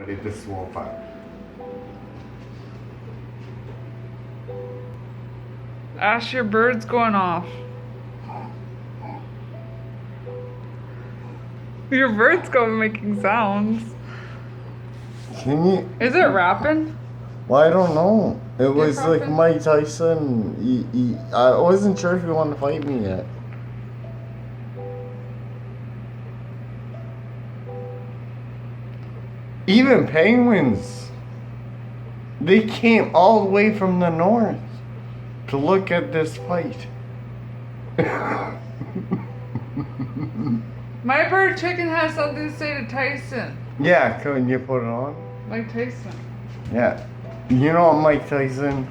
But it is swamp out. Ash, your bird's going off. Your bird's going making sounds. Can you? Is it rapping? Well, I don't know. It was like rapping? Mike Tyson. I wasn't sure if he wanted to fight me yet. Even penguins, they came all the way from the north to look at this fight. My bird chicken has something to say to Tyson. Yeah, can you put it on? Mike Tyson. Yeah. You know what, Mike Tyson?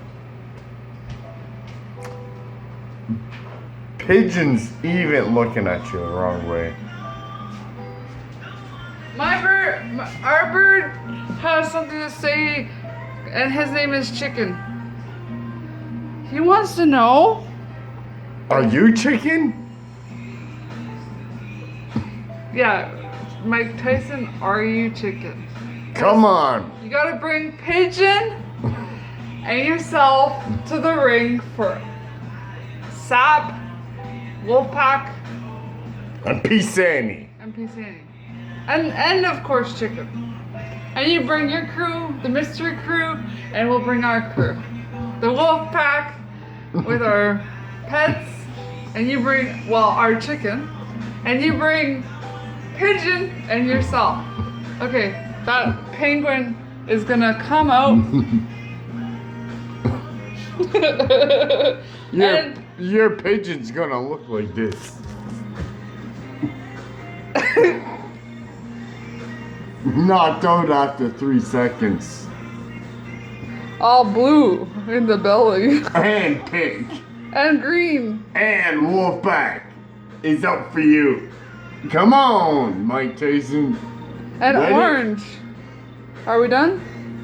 Pigeons even looking at you the wrong way. Our bird has something to say, and his name is Chicken. He wants to know. Are you chicken? Yeah, Mike Tyson, are you chicken? Come on. You gotta bring Pigeon and yourself to the ring for Sap, Wolfpack, And Pisani. and PCN. And of course Chicken. And you bring your crew, the mystery crew, and we'll bring our crew. The Wolfpack with our pets, and you bring, well, our chicken, and you bring Pigeon and yourself. Okay, that penguin is gonna come out. Your pigeon's gonna look like this. Knocked out after 3 seconds. All blue in the belly. And pink. And green. And Wolfpack is up for you. Come on, Mike Tyson. And Ready? orange. Are we done?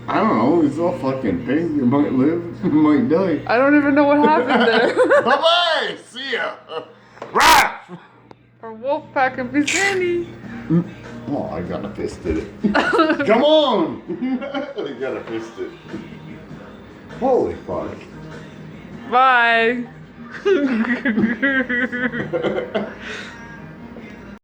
I don't know, it's all fucking pink. You might live, you might die. I don't even know what happened there. Bye-bye! See ya! Rah! For Wolfpack and Pisani. Oh, I got a fisted it. Come on! I got a fisted. Holy fuck. Bye.